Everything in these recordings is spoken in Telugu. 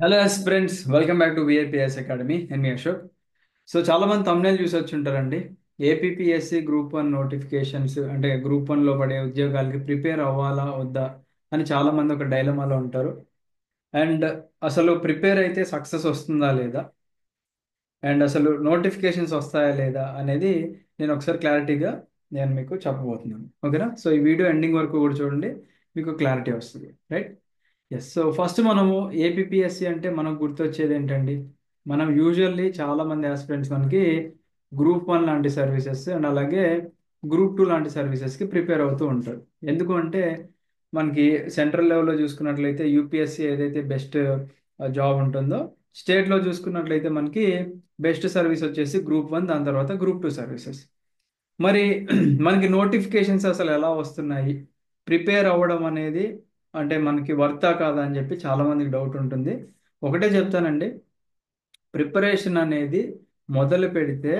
Hello friends, welcome back to VIPS academy. నేను మీ అశోక్. సో చాలా మంది thumbnail చూసి వచ్చి ఉంటారండి. ఏపీపీఎస్సి గ్రూప్ 1 నోటిఫికేషన్స్ అంటే గ్రూప్ 1లో పడే ఉద్యోగాలకి ప్రిపేర్ అవ్వాలా వద్దా అని చాలా మంది ఒక డైలమాలో ఉంటారు. అండ్ అసలు ప్రిపేర్ అయితే సక్సెస్ వస్తుందా లేదా, అండ్ అసలు నోటిఫికేషన్స్ వస్తాయా లేదా అనేది నేను ఒకసారి క్లారిటీగా నేను మీకు చెప్పబోతున్నాను. ఓకేనా? సో ఈ వీడియో ఎండింగ్ వరకు కూడా చూడండి, మీకు క్లారిటీ వస్తుంది. రైట్? ఎస్. సో ఫస్ట్ మనము ఏపీపీఎస్సి అంటే మనకు గుర్తొచ్చేది ఏంటండి? మనం యూజువల్లీ చాలా మంది ఆస్పిరెంట్స్ మనకి గ్రూప్ 1 లాంటి సర్వీసెస్ అండ్ అలాగే గ్రూప్ 2 లాంటి సర్వీసెస్కి ప్రిపేర్ అవుతూ ఉంటారు. ఎందుకు అంటే మనకి సెంట్రల్ లెవెల్లో చూసుకున్నట్లయితే యూపీఎస్సి ఏదైతే బెస్ట్ జాబ్ ఉంటుందో, స్టేట్లో చూసుకున్నట్లయితే మనకి బెస్ట్ సర్వీస్ వచ్చేసి గ్రూప్ 1, దాని తర్వాత గ్రూప్ 2 సర్వీసెస్. మరి మనకి నోటిఫికేషన్స్ అసలు ఎలా వస్తున్నాయి, ప్రిపేర్ అవ్వడం అనేది అంటే మనకి వర్తా కాదా అని చెప్పి చాలా మందికి డౌట్ ఉంటుంది. ఒకటే చెప్తానండి, ప్రిపరేషన్ అనేది మొదలు పెడితే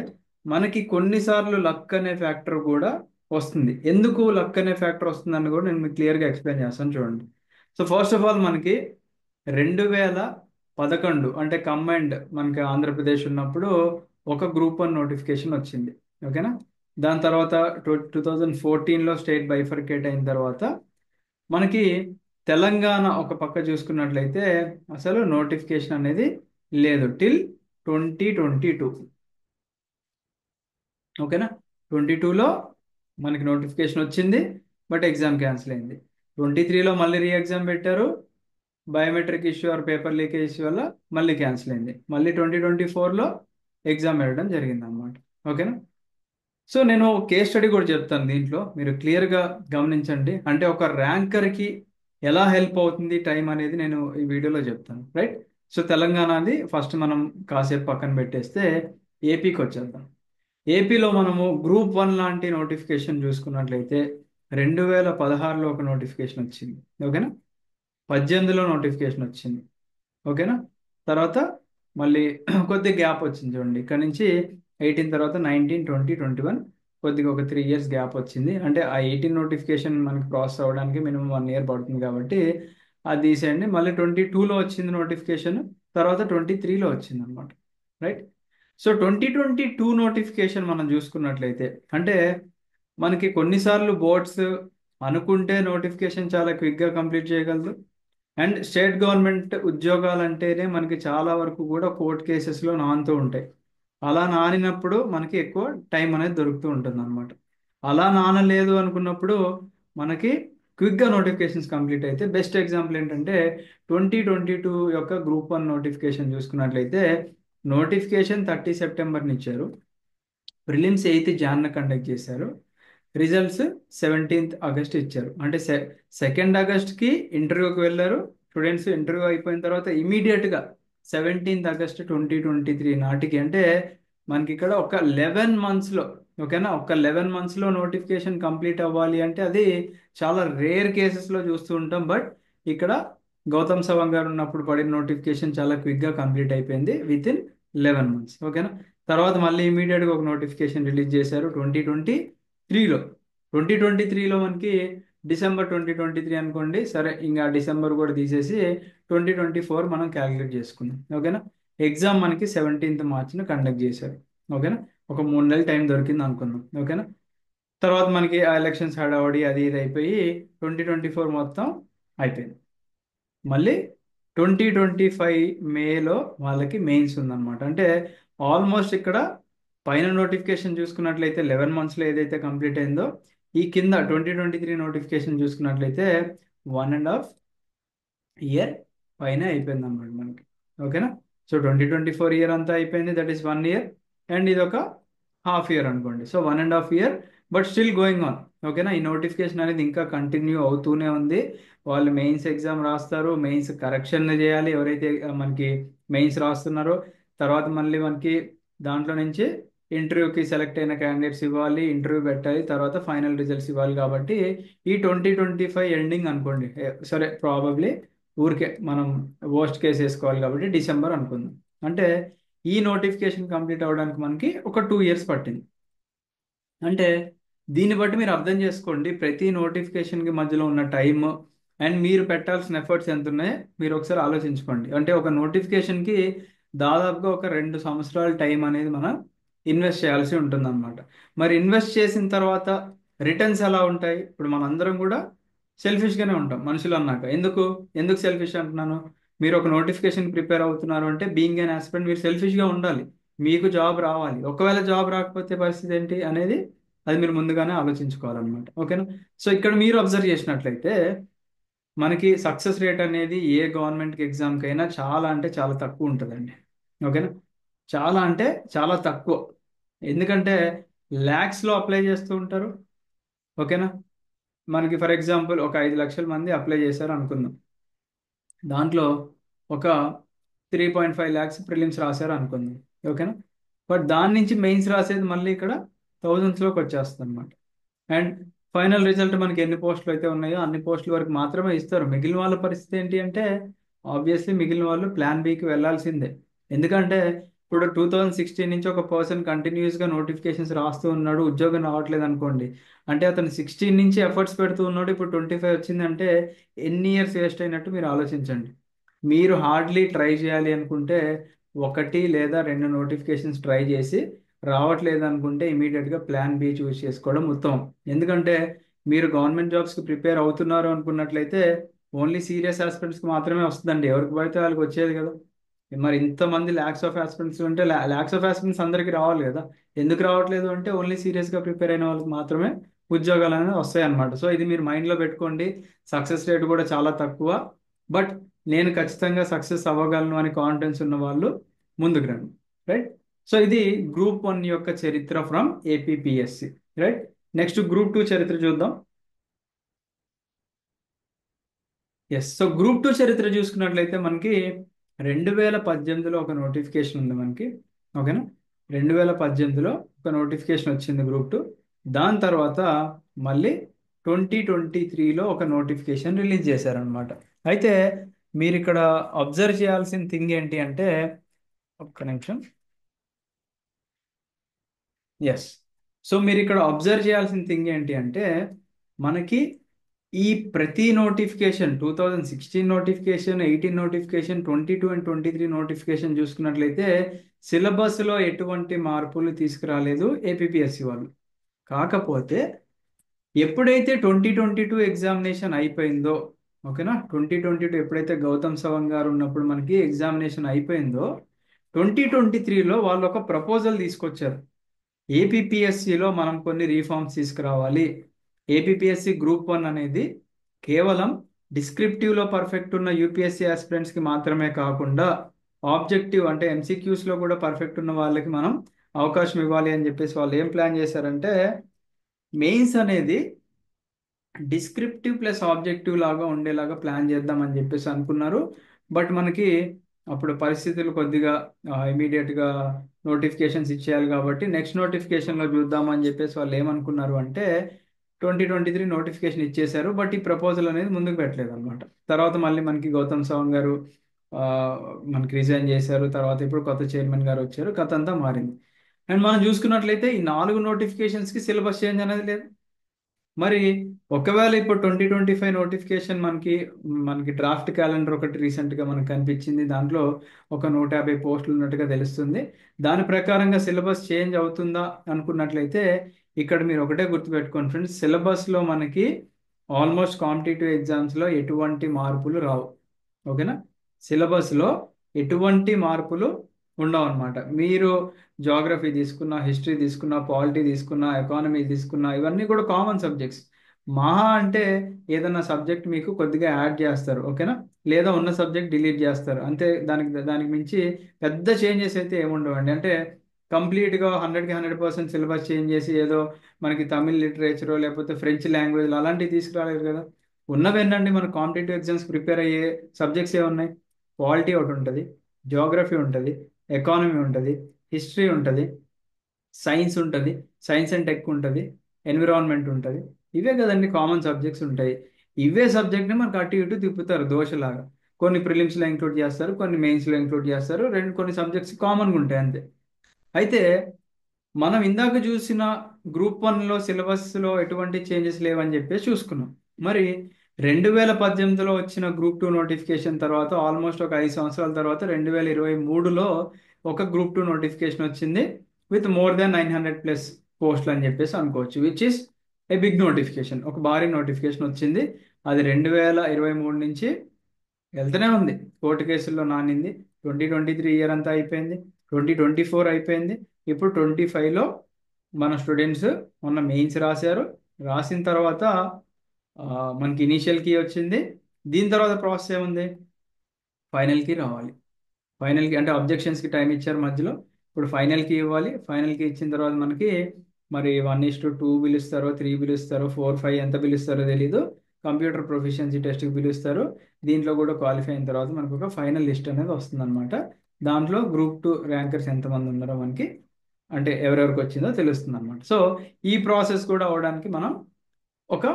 మనకి కొన్నిసార్లు లక్ అనే ఫ్యాక్టర్ కూడా వస్తుంది. ఎందుకు లక్ అనే ఫ్యాక్టర్ వస్తుందని కూడా నేను మీకు క్లియర్గా ఎక్స్ప్లెయిన్ చేస్తాను, చూడండి. సో ఫస్ట్ ఆఫ్ ఆల్ మనకి 2011 అంటే కంబైన్డ్ మనకి ఆంధ్రప్రదేశ్ ఉన్నప్పుడు ఒక గ్రూప్ 1 నోటిఫికేషన్ వచ్చింది. ఓకేనా? దాని తర్వాత 2014లో స్టేట్ బైఫర్కేట్ అయిన తర్వాత మనకి తెలంగాణ ఒక పక్క చూసుకున్నట్లయితే అసలు నోటిఫికేషన్ అనేది లేదు టిల్ 2022. ఓకేనా? 2022లో మనకి నోటిఫికేషన్ వచ్చింది, బట్ ఎగ్జామ్ క్యాన్సిల్ అయింది. 2023లో మళ్ళీ రీ ఎగ్జామ్ పెట్టారు, biometric issue or paper leakage issue వల్ల మళ్ళీ క్యాన్సిల్ అయింది. మళ్ళీ 2024లో ఎగ్జామ్ పెట్టడం జరిగింది అనమాట. ఓకేనా? సో నేను కేస్ స్టడీ కూడా చెప్తాను, దీంట్లో మీరు క్లియర్గా గమనించండి. అంటే ఒక ర్యాంకర్కి ఎలా హెల్ప్ అవుతుంది టైం అనేది నేను ఈ వీడియోలో చెప్తాను. రైట్? సో తెలంగాణది ఫస్ట్ మనం కాసేపు పక్కన పెట్టేస్తే ఏపీకి వచ్చేద్దాం. ఏపీలో మనము గ్రూప్ 1 లాంటి నోటిఫికేషన్ చూసుకున్నట్లయితే 2016లో ఒక నోటిఫికేషన్ వచ్చింది. ఓకేనా? 18లో నోటిఫికేషన్ వచ్చింది. ఓకేనా? తర్వాత మళ్ళీ కొద్ది గ్యాప్ వచ్చింది, చూడండి. ఇక్కడ నుంచి 18 తర్వాత 19, 20, 21 కొద్దిగా ఒక 3 ఇయర్స్ గ్యాప్ వచ్చింది. అంటే ఆ 18 నోటిఫికేషన్ మనకి ప్రాసెస్ అవ్వడానికి మినిమం 1 ఇయర్ పడుతుంది కాబట్టి అది తీసేయండి. మళ్ళీ 22లో వచ్చింది నోటిఫికేషన్, తర్వాత 23లో వచ్చింది అనమాట. రైట్? సో 2022 నోటిఫికేషన్ మనం చూసుకున్నట్లయితే అంటే మనకి కొన్నిసార్లు బోర్డ్స్ అనుకుంటే నోటిఫికేషన్ చాలా క్విక్గా కంప్లీట్ చేయగలదు. అండ్ స్టేట్ గవర్నమెంట్ ఉద్యోగాలు అంటేనే మనకి చాలా వరకు కూడా కోర్ట్ కేసెస్లో నానుతూ ఉంటాయి. అలా నానినప్పుడు మనకి ఎక్కువ టైం అనేది దొరుకుతూ ఉంటుంది అనమాట. అలా నానలేదు అనుకున్నప్పుడు మనకి క్విక్గా నోటిఫికేషన్స్ కంప్లీట్ అయితే బెస్ట్ ఎగ్జాంపుల్ ఏంటంటే 2022 యొక్క గ్రూప్ 1 నోటిఫికేషన్ చూసుకున్నట్లయితే నోటిఫికేషన్ 30 సెప్టెంబర్ని ఇచ్చారు, ప్రిలిమ్స్ 8 జాన్ కండక్ట్ చేశారు, రిజల్ట్స్ 17 ఆగస్ట్ ఇచ్చారు. అంటే 2 ఆగస్ట్కి ఇంటర్వ్యూకి వెళ్ళారు స్టూడెంట్స్. ఇంటర్వ్యూ అయిపోయిన తర్వాత ఇమీడియట్గా 17 ఆగస్ట్ 2023 నాటికి, అంటే మనకి ఇక్కడ ఒక 11 మంత్స్లో, ఓకేనా, ఒక 11 మంత్స్లో నోటిఫికేషన్ కంప్లీట్ అవ్వాలి అంటే అది చాలా రేర్ కేసెస్లో చూస్తూ ఉంటాం. బట్ ఇక్కడ గౌతమ్ సవాంగ్ గారు ఉన్నప్పుడు పడిన నోటిఫికేషన్ చాలా క్విక్గా కంప్లీట్ అయిపోయింది విత్ ఇన్ 11 మంత్స్. ఓకేనా? తర్వాత మళ్ళీ ఇమీడియట్గా ఒక నోటిఫికేషన్ రిలీజ్ చేశారు 2023లో. 2023లో మనకి డిసెంబర్ 2023 అనుకోండి, సరే ఇంకా డిసెంబర్ కూడా తీసేసి 2024 మనం క్యాలిక్యులేట్ చేసుకుందాం. ఓకేనా? ఎగ్జామ్ మనకి 17 మార్చిని కండక్ట్ చేశారు. ఓకేనా? ఒక 3 నెలలు టైం దొరికింది అనుకుందాం. ఓకేనా? తర్వాత మనకి ఆ ఎలక్షన్స్ హడావడి అది ఇది అయిపోయి 2024 మొత్తం అయిపోయింది. మళ్ళీ 2025 మేలో వాళ్ళకి మెయిన్స్ ఉందన్నమాట. అంటే ఆల్మోస్ట్ ఇక్కడ పైన నోటిఫికేషన్ చూసుకున్నట్లయితే 11 మంత్స్లో ఏదైతే కంప్లీట్ అయిందో, ఈ కింద 2023 నోటిఫికేషన్ చూసుకున్నట్లయితే 1.5 ఇయర్ పైన అయిపోయింది అనమాట మనకి. ఓకేనా? సో 2024 ఇయర్ అంతా అయిపోయింది, దట్ ఈస్ 1 ఇయర్. అండ్ ఇది ఒక హాఫ్ ఇయర్ అనుకోండి, so 1.5 year, but still going on. ఓకేనా? ఈ నోటిఫికేషన్ అనేది ఇంకా కంటిన్యూ అవుతూనే ఉంది. వాళ్ళు మెయిన్స్ ఎగ్జామ్ రాస్తారు, మెయిన్స్ కరెక్షన్ చేయాలి ఎవరైతే మనకి మెయిన్స్ రాస్తున్నారో. తర్వాత మళ్ళీ మనకి దాంట్లో నుంచి ఇంటర్వ్యూకి సెలెక్ట్ అయిన క్యాండిడేట్స్ ఇవ్వాలి, ఇంటర్వ్యూ పెట్టాలి, తర్వాత ఫైనల్ రిజల్ట్స్ ఇవ్వాలి. కాబట్టి ఈ 2025 ఎండింగ్ అనుకోండి, సరే ప్రాబబ్లీ ఊరికే మనం వర్స్ట్ కేస్ వేసుకోవాలి కాబట్టి డిసెంబర్ అనుకుందాం. అంటే ఈ నోటిఫికేషన్ కంప్లీట్ అవ్వడానికి మనకి ఒక 2 ఇయర్స్ పట్టింది. అంటే దీన్ని బట్టి మీరు అర్థం చేసుకోండి, ప్రతి నోటిఫికేషన్కి మధ్యలో ఉన్న టైం అండ్ మీరు పెట్టాల్సిన ఎఫర్ట్స్ ఎంత ఉన్నాయో మీరు ఒకసారి ఆలోచించుకోండి. అంటే ఒక నోటిఫికేషన్కి దాదాపుగా ఒక 2 సంవత్సరాల టైం అనేది మనం ఇన్వెస్ట్ చేయాల్సి ఉంటుందన్నమాట. మరి ఇన్వెస్ట్ చేసిన తర్వాత రిటర్న్స్ ఎలా ఉంటాయి? ఇప్పుడు మనందరం కూడా సెల్ఫిష్గానే ఉంటాం మనుషులు అన్నాక. ఎందుకు ఎందుకు సెల్ఫిష్ అంటున్నాను? మీరు ఒక నోటిఫికేషన్ ప్రిపేర్ అవుతున్నారు అంటే బీయింగ్ అన్ ఆస్పిరెంట్ మీరు సెల్ఫిష్గా ఉండాలి. మీకు జాబ్ రావాలి. ఒకవేళ జాబ్ రాకపోతే పరిస్థితి ఏంటి అనేది అది మీరు ముందుగానే ఆలోచించుకోవాలన్నమాట. ఓకేనా? సో ఇక్కడ మీరు అబ్జర్వ్ చేసినట్లయితే మనకి సక్సెస్ రేట్ అనేది ఏ గవర్నమెంట్ ఎగ్జామ్కైనా చాలా అంటే చాలా తక్కువ ఉంటుందండి. ఓకేనా? చాలా అంటే చాలా తక్కువ. ఎందుకంటే ల్యాక్స్లో అప్లై చేస్తూ ఉంటారు. ఓకేనా? మనకి ఫర్ ఎగ్జాంపుల్ ఒక 5 లక్షల మంది అప్లై చేశారు అనుకుందాం. దాంట్లో ఒక 3.5 lakhs ప్రిలిమ్స్ రాశారు అనుకుందాం. ఓకేనా? బట్ దాని నుంచి మెయిన్స్ రాసేది మళ్ళీ ఇక్కడ థౌజండ్స్లోకి వచ్చేస్తుంది అనమాట. అండ్ ఫైనల్ రిజల్ట్ మనకి ఎన్ని పోస్టులు అయితే ఉన్నాయో అన్ని పోస్టుల వరకు మాత్రమే ఇస్తారు. మిగిలిన వాళ్ళ పరిస్థితి ఏంటి అంటే ఆబ్వియస్లీ మిగిలిన వాళ్ళు ప్లాన్ బికి వెళ్ళాల్సిందే. ఎందుకంటే ఇప్పుడు 2016 నుంచి ఒక పర్సన్ కంటిన్యూస్గా నోటిఫికేషన్స్ రాస్తూ ఉన్నాడు, ఉద్యోగం రావట్లేదు అనుకోండి. అంటే అతను 16 నుంచి ఎఫర్ట్స్ పెడుతూ ఉన్నాడు, ఇప్పుడు 25 వచ్చిందంటే ఎన్ని ఇయర్స్ వేస్ట్ అయినట్టు మీరు ఆలోచించండి. మీరు హార్డ్లీ ట్రై చేయాలి అనుకుంటే 1 లేదా 2 నోటిఫికేషన్స్ ట్రై చేసి రావట్లేదు అనుకుంటే ఇమీడియట్గా ప్లాన్ బి చూస్ చేసుకోవడం ఉత్తమం. ఎందుకంటే మీరు గవర్నమెంట్ జాబ్స్కి ప్రిపేర్ అవుతున్నారు అనుకున్నట్లయితే ఓన్లీ సీరియస్ ఆస్పిరెంట్స్కి మాత్రమే వస్తుందండి. ఎవరికి పడితే వాళ్ళకి వచ్చేది కదా. మరి ఇంతమంది ల్యాక్స్ ఆఫ్ ఆస్పిరెంట్స్ ఉంటే ల్యాక్స్ ఆఫ్ ఆస్పిరెంట్స్ అందరికీ రావాలి కదా. ఎందుకు రావట్లేదు అంటే ఓన్లీ సీరియస్గా ప్రిపేర్ అయిన వాళ్ళకి మాత్రమే ఉద్యోగాలు అనేది వస్తాయి అన్నమాట. సో ఇది మీరు మైండ్లో పెట్టుకోండి. సక్సెస్ రేట్ కూడా చాలా తక్కువ. బట్ నేను ఖచ్చితంగా సక్సెస్ అవ్వగలను అని కాన్ఫిడెన్స్ ఉన్న వాళ్ళు ముందుకు రండి. రైట్? సో ఇది గ్రూప్ 1 యొక్క చరిత్ర from APPSC. Right? Next group 2 చరిత్ర చూద్దాం. ఎస్. సో గ్రూప్ 2 చరిత్ర చూసుకున్నట్లయితే మనకి 2018లో ఒక నోటిఫికేషన్ ఉంది మనకి. ఓకేనా? 2018లో ఒక నోటిఫికేషన్ వచ్చింది గ్రూప్ 2. దాని తర్వాత మళ్ళీ 2023లో ఒక నోటిఫికేషన్ రిలీజ్ చేశారనమాట. అయితే మీరు ఇక్కడ అబ్జర్వ్ చేయాల్సిన థింగ్ ఏంటి అంటే ఒక్క నిమిషం. ఎస్. సో మీరు ఇక్కడ అబ్జర్వ్ చేయాల్సిన థింగ్ ఏంటి అంటే మనకి ఈ ప్రతి notification 2016 notification, 18 notification, 22 and 23 notification చూసుకున్నట్లయితే సిలబస్లో ఎటువంటి మార్పులు తీసుకురాలేదు ఏపీపీఎస్సి వాళ్ళు. కాకపోతే ఎప్పుడైతే 2022 ఎగ్జామినేషన్ అయిపోయిందో, ఓకేనా, 2022 ఎప్పుడైతే గౌతమ్ సవాంగ్ గారు ఉన్నప్పుడు మనకి ఎగ్జామినేషన్ అయిపోయిందో 2023లో వాళ్ళు ఒక ప్రపోజల్ తీసుకొచ్చారు. ఏపీపీఎస్సిలో మనం కొన్ని రీఫార్మ్స్ తీసుకురావాలి. ఏపీపీఎస్సి గ్రూప్ 1 అనేది కేవలం డిస్క్రిప్టివ్లో పర్ఫెక్ట్ ఉన్న యూపీఎస్సి ఆస్పిరెంట్స్కి మాత్రమే కాకుండా ఆబ్జెక్టివ్ అంటే ఎంసీక్యూస్లో కూడా పర్ఫెక్ట్ ఉన్న వాళ్ళకి మనం అవకాశం ఇవ్వాలి అని చెప్పేసి వాళ్ళు ఏం ప్లాన్ చేశారంటే మెయిన్స్ అనేది డిస్క్రిప్టివ్ ప్లస్ ఆబ్జెక్టివ్ లాగా ఉండేలాగా ప్లాన్ చేద్దామని చెప్పేసి అనుకున్నారు. బట్ మనకి అప్పుడు పరిస్థితులు కొద్దిగా ఇమీడియట్గా నోటిఫికేషన్స్ ఇచ్చేయాలి కాబట్టి నెక్స్ట్ నోటిఫికేషన్లో చూద్దామని చెప్పేసి వాళ్ళు ఏమనుకున్నారు అంటే 2023 నోటిఫికేషన్ ఇచ్చేశారు. బట్ ఈ ప్రపోజల్ అనేది ముందుకు పెట్టలేదు అనమాట. తర్వాత మళ్ళీ మనకి గౌతమ్ సవాంగ్ గారు ఆ, మనకి రిజైన్ చేశారు. తర్వాత ఇప్పుడు కొత్త చైర్మన్ గారు వచ్చారు. కథ అంతా మారింది. అండ్ మనం చూసుకున్నట్లయితే ఈ 4 నోటిఫికేషన్స్కి సిలబస్ చేంజ్ అనేది లేదు. మరి ఒకవేళ ఇప్పుడు 2025 నోటిఫికేషన్ మనకి మనకి డ్రాఫ్ట్ క్యాలెండర్ ఒకటి రీసెంట్గా మనకు కనిపించింది. దాంట్లో ఒక 150 పోస్టులు ఉన్నట్టుగా తెలుస్తుంది. దాని ప్రకారంగా సిలబస్ చేంజ్ అవుతుందా అనుకున్నట్లయితే ఇక్కడ మీరు ఒకటే గుర్తుపెట్టుకోండి ఫ్రెండ్స్, సిలబస్లో మనకి ఆల్మోస్ట్ కాంపిటేటివ్ ఎగ్జామ్స్లో ఎటువంటి మార్పులు రావు. ఓకేనా? సిలబస్లో ఎటువంటి మార్పులు ఉండవు అనమాట. మీరు జాగ్రఫీ తీసుకున్నా, హిస్టరీ తీసుకున్నా, పాలిటీ తీసుకున్నా, ఎకానమీ తీసుకున్నా ఇవన్నీ కూడా కామన్ సబ్జెక్ట్స్. మహా అంటే ఏదన్నా సబ్జెక్ట్ మీకు కొద్దిగా యాడ్ చేస్తారు. ఓకేనా? లేదా ఉన్న సబ్జెక్ట్ డిలీట్ చేస్తారు అంతే. దానికి మించి పెద్ద చేంజెస్ అయితే ఏముండవండి. అంటే కంప్లీట్గా 100కి 100% సిలబస్ చేంజ్ చేసి ఏదో మనకి తమిళ్ లిటరేచర్ లేకపోతే ఫ్రెంచ్ లాంగ్వేజ్ అలాంటివి తీసుకురాలేదు కదా. ఉన్నవేంటండి మన కాంపిటేటివ్ ఎగ్జామ్స్ ప్రిపేర్ అయ్యే సబ్జెక్ట్స్ ఏమున్నాయి? పాలిటీ ఒకటి ఉంటుంది, జాగ్రఫీ ఉంటుంది, ఎకానమీ ఉంటుంది, హిస్టరీ ఉంటుంది, సైన్స్ ఉంటుంది, సైన్స్ అండ్ టెక్ ఉంటుంది, ఎన్విరాన్మెంట్ ఉంటుంది. ఇవే కదండి కామన్ సబ్జెక్ట్స్ ఉంటాయి. ఇవే సబ్జెక్ట్ని మనకు అటు ఇటు తిప్పుతారు దోశలాగా. కొన్ని ప్రిలిమ్స్లో ఇంక్లూడ్ చేస్తారు, కొన్ని మెయిన్స్లో ఇంక్లూడ్ చేస్తారు. కొన్ని సబ్జెక్ట్స్ కామన్గా ఉంటాయి అంతే. అయితే మనం ఇందాక చూసిన గ్రూప్ 1లో సిలబస్లో ఎటువంటి చేంజెస్ లేవని చెప్పేసి చూసుకున్నాం. మరి 2018లో వచ్చిన గ్రూప్ 2 నోటిఫికేషన్ తర్వాత ఆల్మోస్ట్ ఒక 5 సంవత్సరాల తర్వాత 2023లో ఒక గ్రూప్ 2 నోటిఫికేషన్ వచ్చింది విత్ మోర్ దాన్ 900+ పోస్టులు అని చెప్పేసి అనుకోవచ్చు, which is a big notification. ఒక భారీ నోటిఫికేషన్ వచ్చింది. అది 2023 నుంచి వెళ్తూనే ఉంది. కోర్టు కేసుల్లో నానింది. 2023 ఇయర్ అంతా అయిపోయింది. 2024 అయిపోయింది. ఇప్పుడు 2025లో మన స్టూడెంట్స్ మొన్న మెయిన్స్ రాశారు. రాసిన తర్వాత ఆ, మనకి ఇనీషియల్ కీ వచ్చింది. దీని తర్వాత ప్రాసెస్ ఏముంది? ఫైనల్ కీ రావాలి. ఫైనల్ కి అంటే అబ్జెక్షన్స్ కి టైం ఇచ్చారు మధ్యలో. ఇప్పుడు ఫైనల్ కి ఇవ్వాలి. ఫైనల్ కి ఇచ్చిన తర్వాత మనకి మరి 1:2 పిలుస్తారో, 3 పిలుస్తారో, 4, 5 ఎంత పిలుస్తారో తెలీదు. కంప్యూటర్ ప్రొఫిషియన్సీ టెస్ట్ కి పిలుస్తారు. దీంట్లో కూడా క్వాలిఫై అయిన తర్వాత మనకు ఒక ఫైనల్ లిస్ట్ అనేది వస్తుంది అనమాట. దాంట్లో గ్రూప్ 2 ర్యాంకర్స్ ఎంతమంది ఉన్నారో మనకి అంటే ఎవరెవరికి వచ్చిందో తెలుస్తుంది అనమాట. సో ఈ ప్రాసెస్ కూడా అవడానికి మనం ఒక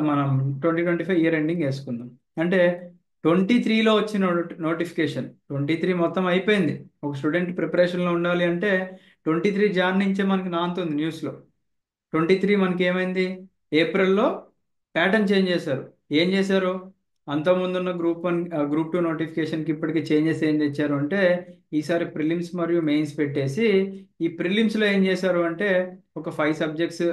మనం 2025 ఇయర్ ఎండింగ్ వేసుకుందాం. అంటే 23లో వచ్చిన నోటిఫికేషన్ 23 మొత్తం అయిపోయింది. ఒక స్టూడెంట్ ప్రిపరేషన్లో ఉండాలి అంటే 23 జాన్ నుంచే మనకి నానుతుంది న్యూస్లో. 23 మనకి ఏమైంది? ఏప్రిల్లో ప్యాటర్న్ చేంజ్ చేశారు. ఏం చేశారు? అంతకుముందున్న గ్రూప్ 1 గ్రూప్ 2 నోటిఫికేషన్కి ఇప్పటికి చేంజెస్ ఏం తెచ్చారు అంటే ఈసారి ప్రిలిమ్స్ మరియు మెయిన్స్ పెట్టేసి ఈ ప్రిలిమ్స్లో ఏం చేశారు అంటే ఒక 5 సబ్జెక్ట్స్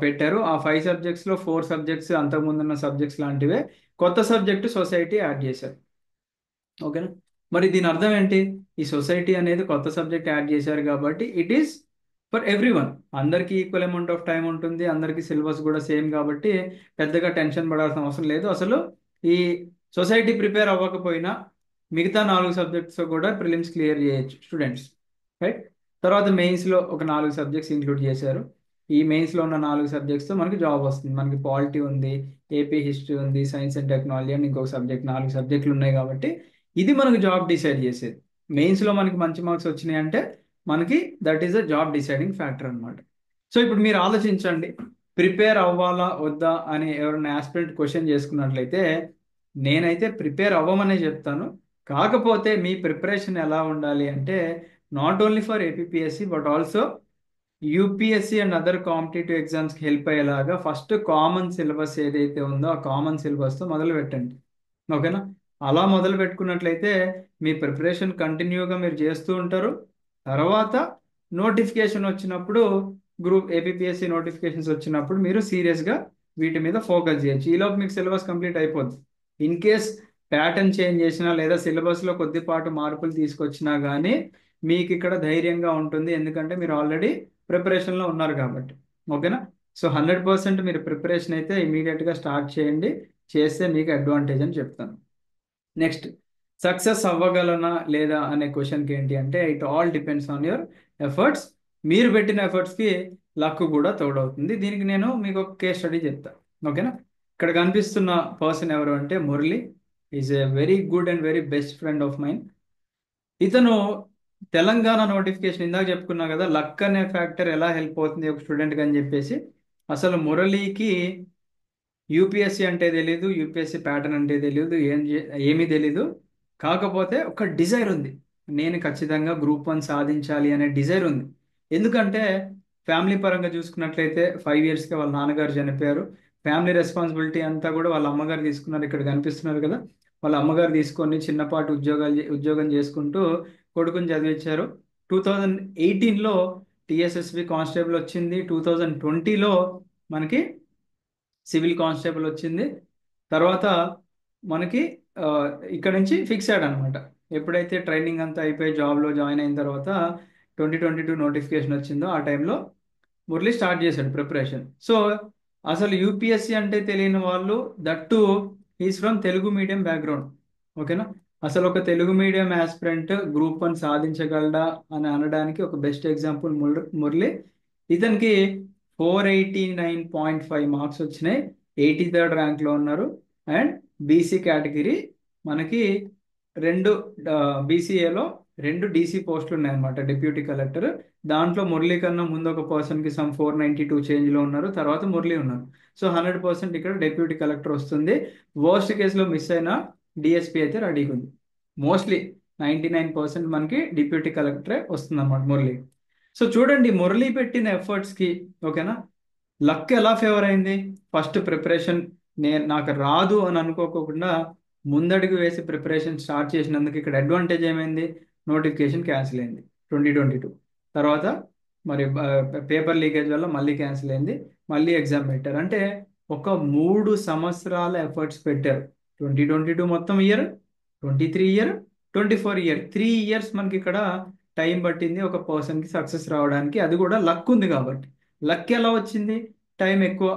పెట్టారు. ఆ 5 సబ్జెక్ట్స్లో 4 సబ్జెక్ట్స్ అంతకుముందున్న సబ్జెక్ట్స్ లాంటివే, కొత్త సబ్జెక్టు సొసైటీ యాడ్ చేశారు. ఓకేనా? మరి దీని అర్థం ఏంటి? ఈ సొసైటీ అనేది కొత్త సబ్జెక్ట్ యాడ్ చేశారు కాబట్టి it is for every one. అందరికీ ఈక్వల్ అమౌంట్ ఆఫ్ టైం ఉంటుంది. అందరికీ సిలబస్ కూడా సేమ్ కాబట్టి పెద్దగా టెన్షన్ పడాల్సిన అవసరం లేదు. అసలు ఈ సొసైటీ ప్రిపేర్ అవ్వకపోయినా మిగతా 4 సబ్జెక్ట్స్ కూడా ప్రిలిమ్స్ క్లియర్ చేయొచ్చు స్టూడెంట్స్, రైట్? తర్వాత మెయిన్స్లో ఒక 4 సబ్జెక్ట్స్ ఇంక్లూడ్ చేశారు. ఈ మెయిన్స్లో ఉన్న 4 సబ్జెక్ట్స్తో మనకి జాబ్ వస్తుంది. మనకి పాలిటీ ఉంది, ఏపీ హిస్టరీ ఉంది, సైన్స్ అండ్ టెక్నాలజీ అని ఇంకొక సబ్జెక్ట్, 4 సబ్జెక్టులు ఉన్నాయి కాబట్టి ఇది మనకు జాబ్ డిసైడ్ చేసేది. మెయిన్స్లో మనకి మంచి మార్క్స్ వచ్చినాయి అంటే మనకి that is a job deciding factor అనమాట. సో ఇప్పుడు మీరు ఆలోచించండి, ప్రిపేర్ అవ్వాలా వద్దా అని ఎవరైనా ఆస్పిరెంట్ క్వశ్చన్ చేసుకున్నట్లయితే నేనైతే ప్రిపేర్ అవ్వమనే చెప్తాను. కాకపోతే మీ ప్రిపరేషన్ ఎలా ఉండాలి అంటే not only for APSC but also UPSC and other competitive ఎగ్జామ్స్కి హెల్ప్ అయ్యేలాగా ఫస్ట్ కామన్ సిలబస్ ఏదైతే ఉందో ఆ కామన్ సిలబస్తో మొదలు పెట్టండి. ఓకేనా? అలా మొదలు పెట్టుకున్నట్లయితే మీ ప్రిపరేషన్ కంటిన్యూగా మీరు చేస్తూ ఉంటారు. తర్వాత నోటిఫికేషన్ వచ్చినప్పుడు గ్రూప్ ఏపీఎస్సి నోటిఫికేషన్స్ వచ్చినప్పుడు మీరు సీరియస్గా వీటి మీద ఫోకస్ చేయొచ్చు. ఈలోపు మీకు సిలబస్ కంప్లీట్ అయిపోద్ది. ఇన్ కేస్ ప్యాటర్న్ చేంజ్ చేసినా లేదా సిలబస్లో కొద్దిపాటు మార్పులు తీసుకొచ్చినా కానీ మీకు ఇక్కడ ధైర్యంగా ఉంటుంది. ఎందుకంటే మీరు ఆల్రెడీ ప్రిపరేషన్లో ఉన్నారు కాబట్టి. ఓకేనా? సో 100% మీరు ప్రిపరేషన్ అయితే ఇమీడియట్గా స్టార్ట్ చేయండి. చేస్తే మీకు అడ్వాంటేజ్ అని చెప్తాను. నెక్స్ట్, సక్సెస్ అవ్వగలనా లేదా అనే క్వశ్చన్కి ఏంటి అంటే it all depends on your efforts. మీరు పెట్టిన ఎఫర్ట్స్కి లక్ కూడా తోడవుతుంది. దీనికి నేను మీకు ఒక కేస్ స్టడీ చెప్తాను. ఓకేనా? ఇక్కడ కనిపిస్తున్న పర్సన్ ఎవరు అంటే Murali. Is a very good and very best friend of mine. ఇతను తెలంగాణ నోటిఫికేషన్ ఇందాక చెప్పుకున్నా కదా, లక్ అనే ఫ్యాక్టర్ ఎలా హెల్ప్ అవుతుంది ఒక స్టూడెంట్కి అని చెప్పేసి. అసలు మురళికి యూపీఎస్సి అంటే తెలీదు, యూపీఎస్సి ప్యాటర్న్ అంటే తెలీదు, ఏమీ తెలీదు. కాకపోతే ఒక డిజైర్ ఉంది. నేను ఖచ్చితంగా గ్రూప్ 1 సాధించాలి అనే డిజైర్ ఉంది. ఎందుకంటే ఫ్యామిలీ పరంగా చూసుకున్నట్లయితే 5 ఇయర్స్కి వాళ్ళ నాన్నగారు చనిపోయారు. ఫ్యామిలీ రెస్పాన్సిబిలిటీ అంతా కూడా వాళ్ళ అమ్మగారు తీసుకున్నారు. ఇక్కడ కనిపిస్తున్నారు కదా, వాళ్ళ అమ్మగారు తీసుకొని చిన్నపాటి ఉద్యోగం చేసుకుంటూ కొడుకుని చదివించారు. 2018లో టిఎస్ఎస్బి కానిస్టేబుల్ వచ్చింది. 2020లో మనకి సివిల్ కానిస్టేబుల్ వచ్చింది. తర్వాత మనకి ఆ, ఇక్కడ నుంచి ఫిక్స్ అయ్యాడు అనమాట. ఎప్పుడైతే ట్రైనింగ్ అంతా అయిపోయి జాబ్లో జాయిన్ అయిన తర్వాత 2022 నోటిఫికేషన్ వచ్చిందో ఆ టైంలో మురళి స్టార్ట్ చేశాడు ప్రిపరేషన్. సో అసలు యూపీఎస్సి అంటే తెలియని వాళ్ళు, that is from Telugu medium background. ఓకేనా? అసలు ఒక తెలుగు మీడియం ఆస్పిరెంట్ గ్రూప్ 1 సాధించగలడా అని అనడానికి ఒక బెస్ట్ ఎగ్జాంపుల్ మురళి. ఇతనికి 489.5 మార్క్స్ వచ్చినాయి. 83rd ర్యాంక్లో ఉన్నారు. అండ్ బీసీ కేటగిరీ మనకి రెండు బీసీఏలో 2 డీసీ పోస్టులు ఉన్నాయన్నమాట, డిప్యూటీ కలెక్టర్. దాంట్లో మురళి కన్నా ముందు ఒక పర్సన్కి సమ్ 492 చేంజ్లో ఉన్నారు. తర్వాత మురళి ఉన్నారు. సో 100% ఇక్కడ డిప్యూటీ కలెక్టర్ వస్తుంది. వర్స్ట్ కేసులో మిస్ అయిన డిఎస్పీ అయితే రెడీగా ఉంది. మోస్ట్లీ 99% మనకి డిప్యూటీ కలెక్టరే వస్తుంది అన్నమాట మురళి. సో చూడండి మురళి పెట్టిన ఎఫర్ట్స్కి, ఓకేనా, లక్ ఎలా ఫేవర్ అయింది? ఫస్ట్ ప్రిపరేషన్ నాకు రాదు అని అనుకోకుండా ముందడుగు వేసి ప్రిపరేషన్ స్టార్ట్ చేసినందుకు ఇక్కడ అడ్వాంటేజ్ ఏమైంది? నోటిఫికేషన్ క్యాన్సిల్ అయింది 2022. తర్వాత మరి పేపర్ లీకేజ్ వల్ల మళ్ళీ క్యాన్సిల్ అయింది, మళ్ళీ ఎగ్జామ్ పెట్టారు. అంటే ఒక 3 సంవత్సరాల ఎఫర్ట్స్ పెట్టారు. 2022 మొత్తం ఇయర్, 23 ఇయర్, 24 ఇయర్, 3 ఇయర్స్ మనకి ఇక్కడ టైం పట్టింది ఒక పర్సన్కి సక్సెస్ రావడానికి. అది కూడా లక్ ఉంది కాబట్టి. లక్ ఎలా వచ్చింది? టైం ఎక్కువ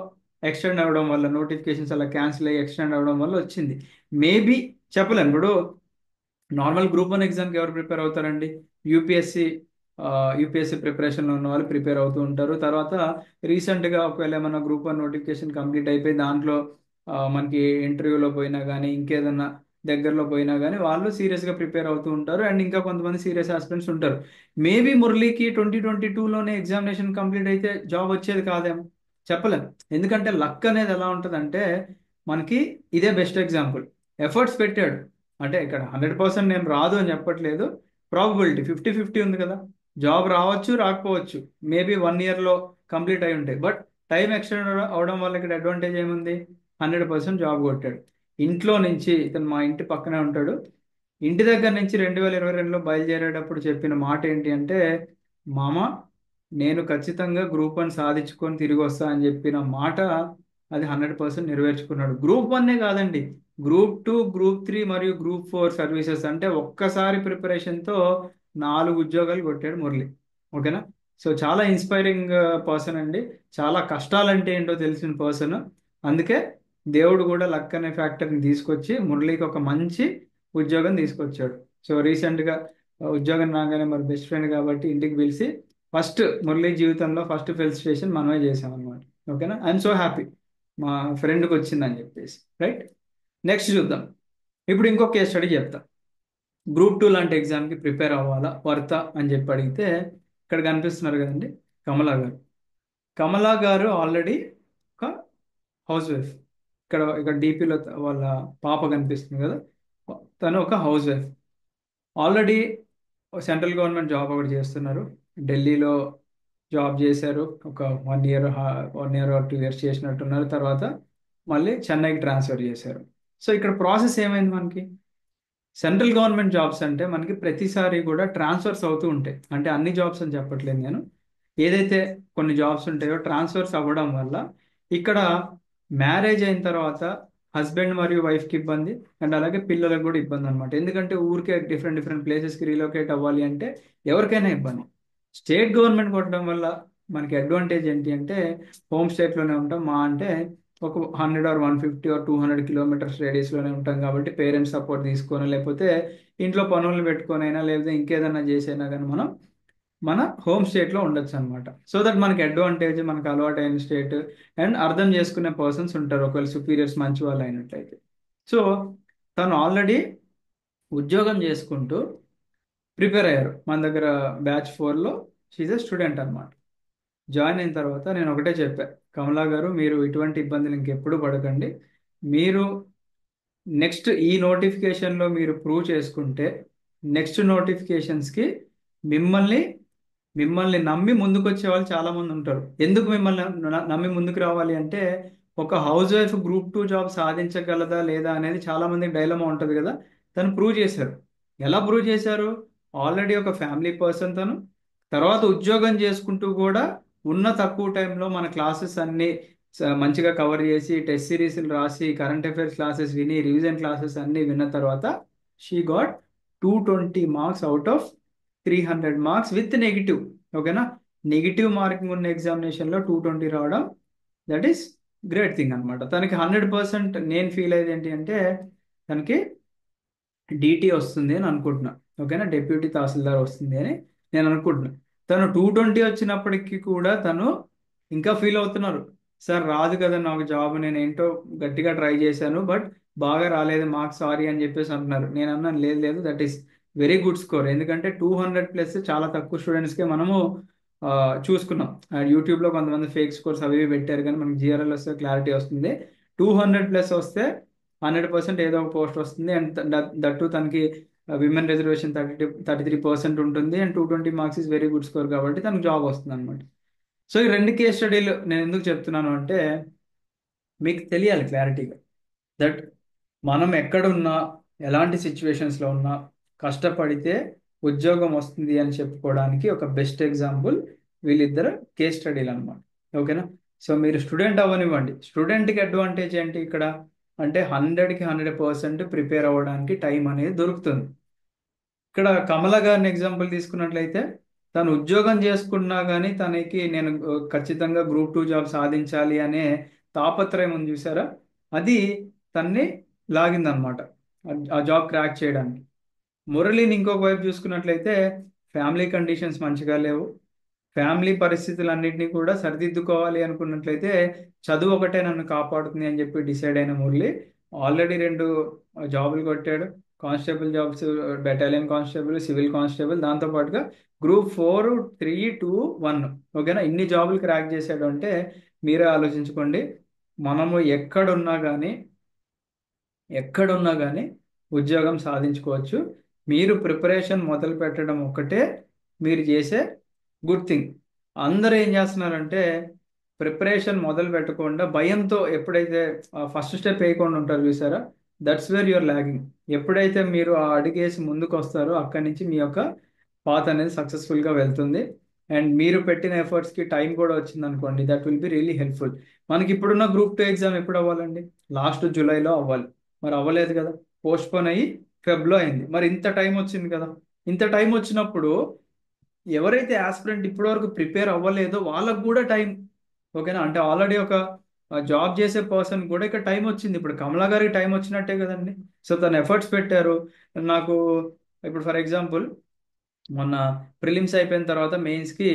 ఎక్స్టెండ్ అవ్వడం వల్ల, నోటిఫికేషన్స్ అలా క్యాన్సిల్ అయ్యి ఎక్స్టెండ్ అవ్వడం వల్ల వచ్చింది. మేబీ చెప్పలేను. ఇప్పుడు నార్మల్ గ్రూప్ 1 ఎగ్జామ్కి ఎవరు ప్రిపేర్ అవుతారండి? యూపీఎస్సి. యూపీఎస్సి ప్రిపరేషన్లో ఉన్న వాళ్ళు ప్రిపేర్ అవుతూ ఉంటారు. తర్వాత రీసెంట్గా ఒకవేళ ఏమన్నా గ్రూప్ 1 నోటిఫికేషన్ కంప్లీట్ అయిపోయి దాంట్లో మనకి ఇంటర్వ్యూలో పోయినా కానీ ఇంకేదన్నా దగ్గరలో పోయినా కానీ వాళ్ళు సీరియస్గా ప్రిపేర్ అవుతూ ఉంటారు. అండ్ ఇంకా కొంతమంది సీరియస్ ఆస్పిరెంట్స్ ఉంటారు. మేబీ మురళీకి 2022లోనే ఎగ్జామినేషన్ కంప్లీట్ అయితే జాబ్ వచ్చేది కాదేమో, చెప్పలేం. ఎందుకంటే లక్ అనేది ఎలా ఉంటుందంటే, మనకి ఇదే బెస్ట్ ఎగ్జాంపుల్. ఎఫర్ట్స్ పెట్టాడు అంటే ఇక్కడ 100% నేను రాదు అని చెప్పట్లేదు. ప్రాబబిలిటీ 50-50 ఉంది కదా. జాబ్ రావచ్చు, రాకపోవచ్చు. మేబీ 1 ఇయర్లో కంప్లీట్ అయి ఉంటాయి. బట్ టైం ఎక్స్టెండ్ అవడం వల్ల ఇక్కడ అడ్వాంటేజ్ ఏముంది? 100% జాబ్ కొట్టాడు. ఇంట్లో నుంచి, ఇతను మా ఇంటి పక్కనే ఉంటాడు, ఇంటి దగ్గర నుంచి 2022లో బయలుదేరేటప్పుడు చెప్పిన మాట ఏంటి అంటే, మామ నేను ఖచ్చితంగా గ్రూప్ 1 సాధించుకొని తిరిగి వస్తా అని చెప్పిన మాట, అది 100% నెరవేర్చుకున్నాడు. గ్రూప్ 1 కాదండి, గ్రూప్ 2, గ్రూప్ 3 మరియు గ్రూప్ 4 సర్వీసెస్ అంటే ఒక్కసారి ప్రిపరేషన్తో 4 ఉద్యోగాలు కొట్టాడు మురళి. ఓకేనా? సో చాలా ఇన్స్పైరింగ్ పర్సన్ అండి. చాలా కష్టాలంటే ఏంటో తెలిసిన పర్సన్. అందుకే దేవుడు కూడా లక్ అనే ఫ్యాక్టర్ని తీసుకొచ్చి మురళికి ఒక మంచి ఉద్యోగం తీసుకొచ్చాడు. సో రీసెంట్గా ఉద్యోగం రాగానే మరి బెస్ట్ ఫ్రెండ్ కాబట్టి ఇంటికి పిలిచి ఫస్ట్ మురళి జీవితంలో ఫస్ట్ ఫెలిసిటేషన్ మనమే చేసాం అనమాట. ఓకేనా? ఐఎమ్ సో హ్యాపీ మా ఫ్రెండ్కి వచ్చిందని చెప్పేసి. రైట్, నెక్స్ట్ చూద్దాం. ఇప్పుడు ఇంకో కేస్ స్టడీ చెప్తా. గ్రూప్ 2 లాంటి ఎగ్జామ్కి ప్రిపేర్ అవ్వాలా వర్తా అని చెప్పి అడిగితే, ఇక్కడ కనిపిస్తున్నారు కదండి కమలా గారు. కమలా గారు ఆల్రెడీ ఒక హౌస్ వైఫ్. ఇక్కడ ఇక్కడ డీపీలో వాళ్ళ పాప కనిపిస్తుంది కదా, తను ఒక house wife. Already central government job ఒకటి చేస్తున్నారు. ఢిల్లీలో జాబ్ చేశారు ఒక 1 ఇయర్, 1 ఇయర్ ఆర్ 2 ఇయర్స్ చేసినట్టున్నారు. తర్వాత మళ్ళీ చెన్నైకి ట్రాన్స్ఫర్ చేశారు. సో ఇక్కడ ప్రాసెస్ ఏమైంది మనకి? సెంట్రల్ గవర్నమెంట్ జాబ్స్ అంటే మనకి ప్రతిసారి కూడా ట్రాన్స్ఫర్స్ అవుతూ ఉంటాయి. అంటే అన్ని జాబ్స్ అని చెప్పట్లేదు నేను, ఏదైతే కొన్ని జాబ్స్ ఉంటాయో ట్రాన్స్ఫర్స్ అవ్వడం వల్ల ఇక్కడ మ్యారేజ్ అయిన తర్వాత హస్బెండ్ మరియు వైఫ్కి ఇబ్బంది, అండ్ అలాగే పిల్లలకు కూడా ఇబ్బంది అనమాట. ఎందుకంటే ఊరికే డిఫరెంట్ డిఫరెంట్ ప్లేసెస్కి రీలొకేట్ అవ్వాలి అంటే ఎవరికైనా ఇబ్బంది. స్టేట్ గవర్నమెంట్ కొట్టడం వల్ల మనకి అడ్వాంటేజ్ ఏంటి అంటే, హోమ్ స్టేట్లోనే ఉంటాం. మా అంటే ఒక 100 or 150 or 200 కిలోమీటర్స్ రేడియస్లోనే ఉంటాం కాబట్టి పేరెంట్స్ సపోర్ట్ తీసుకొని, లేకపోతే ఇంట్లో పనులు పెట్టుకొనైనా, లేకపోతే ఇంకేదైనా చేసైనా కానీ మనం మన హోమ్ స్టేట్లో ఉండొచ్చు అనమాట. సో దట్ మనకి అడ్వాంటేజ్, మనకు అలవాటు అయిన స్టేట్, అండ్ అర్థం చేసుకునే పర్సన్స్ ఉంటారు ఒకవేళ సుపీరియర్స్ మంచి వాళ్ళు అయినట్లయితే. సో తను ఆల్రెడీ ఉద్యోగం చేసుకుంటూ ప్రిపేర్ అయ్యారు మన దగ్గర. బ్యాచ్ 4లో షీజ్ ఎ స్టూడెంట్ అనమాట. జాయిన్ అయిన తర్వాత నేను ఒకటే చెప్పా, కమలా గారు మీరు ఇటువంటి ఇబ్బందులు ఇంకెప్పుడు పడకండి. మీరు నెక్స్ట్ ఈ నోటిఫికేషన్లో మీరు ప్రూవ్ చేసుకుంటే నెక్స్ట్ నోటిఫికేషన్స్కి మిమ్మల్ని మిమ్మల్ని నమ్మి ముందుకు వచ్చే వాళ్ళు చాలా మంది ఉంటారు. ఎందుకు మిమ్మల్ని నమ్మి ముందుకు రావాలి అంటే, ఒక హౌస్ వైఫ్ గ్రూప్ 2 జాబ్ సాధించగలదా లేదా అనేది చాలా మందికి డైలమా ఉంటుంది కదా. తను ప్రూవ్ చేశారు. ఎలా ప్రూవ్ చేశారు? ఆల్రెడీ ఒక ఫ్యామిలీ పర్సన్ తను. తర్వాత ఉద్యోగం చేసుకుంటూ కూడా ఉన్న తక్కువ టైంలో మన క్లాసెస్ అన్ని మంచిగా కవర్ చేసి, టెస్ట్ సిరీస్లు రాసి, కరెంట్ అఫైర్స్ క్లాసెస్ విని, రివిజన్ క్లాసెస్ అన్ని విన్న తర్వాత she got 220 marks out of 300 marks with negative. ఓకేనా? నెగిటివ్ మార్కింగ్ ఉన్న ఎగ్జామినేషన్లో 220 రావడం, దట్ ఈస్ గ్రేట్ థింగ్ అనమాట. తనకి 100% నేను ఫీల్ అయ్యేది ఏంటి అంటే, తనకి డిటి వస్తుంది అని అనుకుంటున్నా. ఓకేనా? డెప్యూటీ తహసీల్దార్ వస్తుంది అని నేను అనుకుంటున్నా. తను 220 వచ్చినప్పటికీ కూడా తను ఇంకా ఫీల్ అవుతున్నారు, సార్ రాదు కదా నాకు జాబ్, నేను ఏంటో గట్టిగా ట్రై చేశాను బట్ బాగా రాలేదు మార్క్స్, సారీ అని చెప్పేసి అంటున్నారు. నేను అన్నాను లేదు లేదు, that is very good score. ఎందుకంటే 200+ చాలా తక్కువ స్టూడెంట్స్కే మనము ఆ, చూసుకున్నాం. యూట్యూబ్లో కొంతమంది ఫేక్ స్కోర్స్ అవి ఇవి పెట్టారు, కానీ మనకి జిఆర్ఎల్ వస్తే క్లారిటీ వస్తుంది. 200+ వస్తే 100% ఏదో ఒక పోస్ట్ వస్తుంది. అండ్ దట్టు తనకి విమెన్ రిజర్వేషన్ 33% ఉంటుంది. And 220 marks is very good score కాబట్టి తనకు జాబ్ వస్తుంది అనమాట. సో ఈ రెండు కేస్ స్టడీలు నేను ఎందుకు చెప్తున్నాను అంటే, మీకు తెలియాలి క్లారిటీగా దట్ మనం ఎక్కడున్నా ఎలాంటి సిచ్యువేషన్స్లో ఉన్నా కష్టపడితే ఉద్యోగం వస్తుంది అని చెప్పుకోవడానికి ఒక బెస్ట్ ఎగ్జాంపుల్ వీళ్ళిద్దరు కేస్ స్టడీలు అనమాట. ఓకేనా? సో మీరు స్టూడెంట్ అవ్వనివ్వండి, స్టూడెంట్కి అడ్వాంటేజ్ ఏంటి ఇక్కడ అంటే 100కి 100% ప్రిపేర్ అవ్వడానికి టైం అనేది దొరుకుతుంది. ఇక్కడ కమల గారిని ఎగ్జాంపుల్ తీసుకున్నట్లయితే తను ఉద్యోగం చేసుకున్నా కానీ తనకి నేను ఖచ్చితంగా గ్రూప్ 2 జాబ్ సాధించాలి అనే తాపత్రయం ఉంది చూసారా, అది తన్ని లాగిందనమాట ఆ జాబ్ క్రాక్ చేయడానికి. మురళిని ఇంకొక వైపు చూసుకున్నట్లయితే ఫ్యామిలీ కండిషన్స్ మంచిగా లేవు, ఫ్యామిలీ పరిస్థితులన్నింటినీ కూడా సరిదిద్దుకోవాలి అనుకున్నట్లయితే చదువు ఒకటే నన్ను కాపాడుతుంది అని చెప్పి డిసైడ్ అయిన మురళి ఆల్రెడీ 2 జాబులు కొట్టాడు. Constable jobs, battalion constable, civil constable, దాంతోపాటుగా గ్రూప్ 4, 3, 2, 1. ఓకేనా? ఇన్ని జాబులు క్రాక్ చేశాడు అంటే మీరే ఆలోచించుకోండి. మనము ఎక్కడున్నా కానీ ఉద్యోగం సాధించుకోవచ్చు. మీరు ప్రిపరేషన్ మొదలు పెట్టడం ఒకటే మీరు చేసే గుడ్ థింగ్. అందరూ ఏం చేస్తున్నారంటే ప్రిపరేషన్ మొదలు పెట్టకుండా భయంతో ఎప్పుడైతే ఫస్ట్ స్టెప్ వేయకుండా ఉంటారు చూసారా, దట్స్ వేర్ యువర్ లాగింగ్. ఎప్పుడైతే మీరు ఆ అడుగేసి ముందుకు వస్తారో అక్కడి నుంచి మీ యొక్క పాత్ అనేది సక్సెస్ఫుల్గా వెళ్తుంది. అండ్ మీరు పెట్టిన ఎఫర్ట్స్కి టైం కూడా వచ్చింది అనుకోండి, that will be really helpful. మనకి ఇప్పుడున్న గ్రూప్ 2 ఎగ్జామ్ ఎప్పుడు అవ్వాలండి? లాస్ట్ జూలైలో అవ్వాలి. మరి అవ్వలేదు కదా, పోస్ట్పోన్ అయ్యి ఫెబ్లో అయింది. మరి ఇంత టైం వచ్చింది కదా, ఇంత టైం వచ్చినప్పుడు ఎవరైతే ఆస్పిరెంట్ ఇప్పటివరకు ప్రిపేర్ అవ్వలేదో వాళ్ళకు కూడా టైం. ఓకేనా? అంటే ఆల్రెడీ ఒక జాబ్ చేసే పర్సన్ కూడా ఇక్కడ టైం వచ్చింది. ఇప్పుడు కమలా గారికి టైం వచ్చినట్టే కదండి. సో తను ఎఫర్ట్స్ పెట్టారు. నాకు ఇప్పుడు ఫర్ ఎగ్జాంపుల్ మొన్న ప్రిలిమ్స్ అయిపోయిన తర్వాత మెయిన్స్కి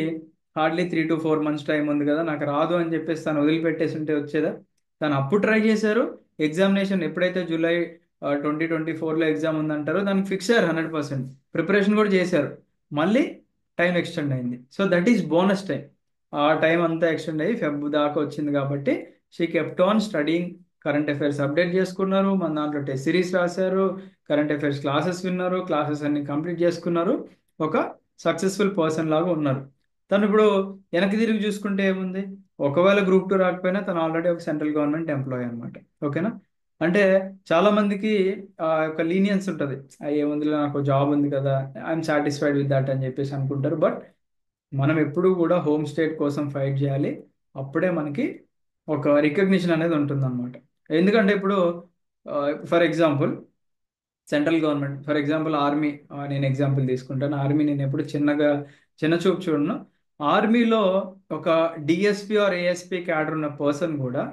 హార్డ్లీ 3 to 4 months టైం ఉంది కదా, నాకు రాదు అని చెప్పేసి తను వదిలిపెట్టేసి ఉంటే వచ్చేదా? తను అప్పుడు ట్రై చేశారు. ఎగ్జామినేషన్ ఎప్పుడైతే జూలై 2024లో ఎగ్జామ్ ఉందంటారో దానికి ఫిక్స్ అయ్యారు 100%. ప్రిపరేషన్ కూడా చేశారు. మళ్ళీ టైం ఎక్స్టెండ్ అయింది. So that is bonus time. ఆ టైం అంతా ఎక్స్టెండ్ అయ్యి ఫెబ్ దాకా వచ్చింది కాబట్టి she kept on studying. Current affairs update చేసుకున్నారు, మన దాంట్లో టెస్ట్ సిరీస్ రాశారు, కరెంట్ అఫైర్స్ క్లాసెస్ విన్నారు, క్లాసెస్ అన్ని కంప్లీట్ చేసుకున్నారు, ఒక సక్సెస్ఫుల్ పర్సన్ లాగా ఉన్నారు. తను ఇప్పుడు వెనక్కి తిరిగి చూసుకుంటే ఏముంది, ఒకవేళ గ్రూప్ 2 రాకపోయినా తను ఆల్రెడీ ఒక సెంట్రల్ గవర్నమెంట్ ఎంప్లాయీ అనమాట. ఓకేనా? అంటే చాలా మందికి ఒక లీనియన్స్ ఉంటుంది, ఏముందిలే నాకు జాబ్ ఉంది కదా, ఐఎమ్ సాటిస్ఫైడ్ విత్ దట్ అని చెప్పేసి అనుకుంటారు. బట్ మనం ఎప్పుడూ కూడా హోమ్ స్టేట్ కోసం ఫైట్ చేయాలి. అప్పుడే మనకి ఒక రికగ్నిషన్ అనేది ఉంటుంది అనమాట. ఎందుకంటే ఇప్పుడు for example central government, for example army, నేను ఎగ్జాంపుల్ తీసుకుంటాను. ఆర్మీ నేను ఎప్పుడు చిన్న చూపు చూడను. ఆర్మీలో ఒక డిఎస్పి ఆర్ ఏఎస్పి క్యాడర్ ఉన్న పర్సన్ కూడా